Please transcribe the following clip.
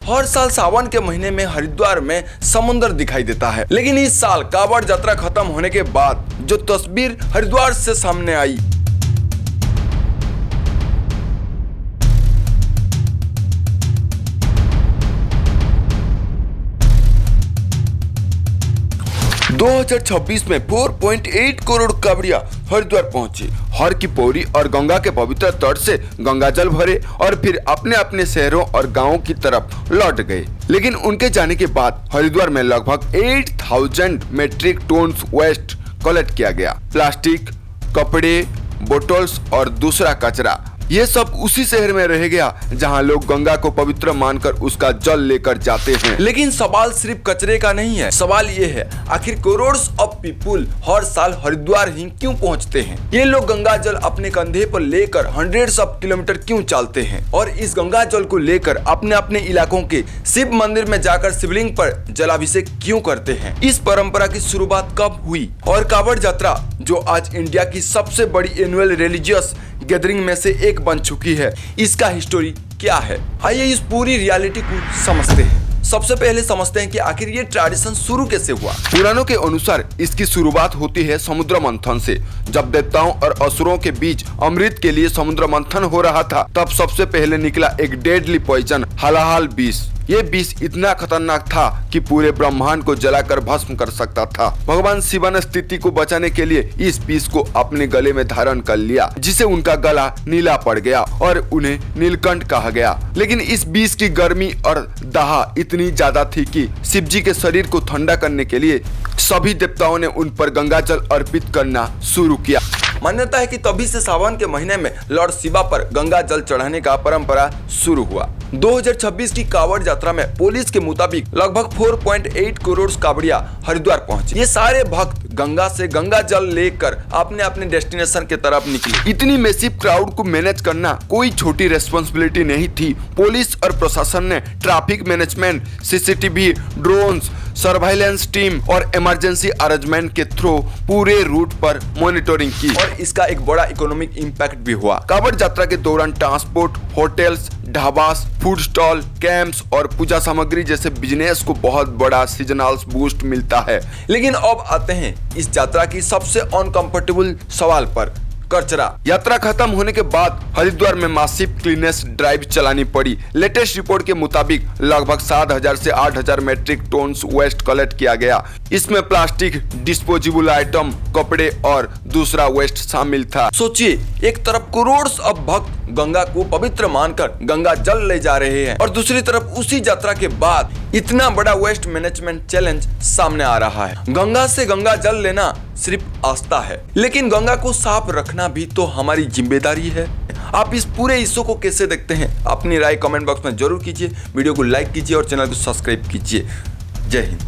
हर साल सावन के महीने में हरिद्वार में समुद्र दिखाई देता है, लेकिन इस साल कांवड़ यात्रा खत्म होने के बाद जो तस्वीर हरिद्वार से सामने आई, दो 2026 में 4.8 करोड़ कांवड़िया हरिद्वार पहुंचे। हर की पौड़ी और गंगा के पवित्र तट से गंगा जल भरे और फिर अपने अपने शहरों और गांवों की तरफ लौट गए। लेकिन उनके जाने के बाद हरिद्वार में लगभग 8000 मेट्रिक टन वेस्ट कलेक्ट किया गया। प्लास्टिक, कपड़े, बोतल्स और दूसरा कचरा, ये सब उसी शहर में रह गया जहां लोग गंगा को पवित्र मानकर उसका जल लेकर जाते हैं। लेकिन सवाल सिर्फ कचरे का नहीं है, सवाल ये है आखिर करोड़्स ऑफ पीपुल हर साल हरिद्वार ही क्यों पहुंचते हैं? ये लोग गंगा जल अपने कंधे पर लेकर हंड्रेड्स ऑफ किलोमीटर क्यों चलते हैं और इस गंगा जल को लेकर अपने अपने इलाकों के शिव मंदिर में जाकर शिवलिंग पर जलाभिषेक क्यों करते हैं? इस परंपरा की शुरुआत कब हुई और कांवड़ यात्रा जो आज इंडिया की सबसे बड़ी एनुअल रिलीजियस गैदरिंग में से एक बन चुकी है, इसका हिस्टोरी क्या है? आइए इस पूरी रियलिटी को समझते हैं। सबसे पहले समझते हैं कि आखिर ये ट्रेडिशन शुरू कैसे हुआ। पुराणों के अनुसार इसकी शुरुआत होती है समुद्र मंथन से। जब देवताओं और असुरों के बीच अमृत के लिए समुद्र मंथन हो रहा था, तब सबसे पहले निकला एक डेडली पॉइजन, हलाहल विष। ये विष इतना खतरनाक था कि पूरे ब्रह्मांड को जलाकर भस्म कर सकता था। भगवान शिव ने स्थिति को बचाने के लिए इस विष को अपने गले में धारण कर लिया, जिसे उनका गला नीला पड़ गया और उन्हें नीलकंठ कहा गया। लेकिन इस विष की गर्मी और दाह इतनी ज्यादा थी कि शिव जी के शरीर को ठंडा करने के लिए सभी देवताओं ने उन पर गंगा जल अर्पित करना शुरू किया। मान्यता है कि तभी से सावन के महीने में लॉर्ड शिवा पर गंगा जल चढ़ाने का परंपरा शुरू हुआ। 2026 की कांवड़ यात्रा में पुलिस के मुताबिक लगभग 4.8 करोड़ कांवड़िया हरिद्वार पहुंचे। ये सारे भक्त गंगा से गंगा जल लेकर अपने अपने डेस्टिनेशन के तरफ निकले। इतनी मैसिव क्राउड को मैनेज करना कोई छोटी रेस्पॉन्सिबिलिटी नहीं थी। पुलिस और प्रशासन ने traffic management, CCTV, drones, surveillance team और इमरजेंसी अरेंजमेंट के थ्रू पूरे रूट पर मॉनिटरिंग की और इसका एक बड़ा इकोनॉमिक इम्पैक्ट भी हुआ। कांवड़ यात्रा के दौरान transport, hotels, dhabas, food stall, camps और पूजा सामग्री जैसे बिजनेस को बहुत बड़ा सीजनल बूस्ट मिलता है। लेकिन अब आते हैं इस यात्रा की सबसे अनकंफर्टेबल सवाल पर, कचरा। यात्रा खत्म होने के बाद हरिद्वार में मासिव क्लीनेस ड्राइव चलानी पड़ी। लेटेस्ट रिपोर्ट के मुताबिक लगभग 7000 से 8000 मेट्रिक टन वेस्ट कलेक्ट किया गया। इसमें प्लास्टिक, डिस्पोजेबल आइटम, कपड़े और दूसरा वेस्ट शामिल था। सोचिए, एक तरफ करोड़ ऑफ भक्त गंगा को पवित्र मानकर गंगा जल ले जा रहे हैं और दूसरी तरफ उसी यात्रा के बाद इतना बड़ा वेस्ट मैनेजमेंट चैलेंज सामने आ रहा है। गंगा से गंगा जल लेना सिर्फ आस्था है, लेकिन गंगा को साफ रखना भी तो हमारी जिम्मेदारी है। आप इस पूरे इश्यू को कैसे देखते हैं? अपनी राय कमेंट बॉक्स में जरूर कीजिए, वीडियो को लाइक कीजिए और चैनल को सब्सक्राइब कीजिए। जय हिंद।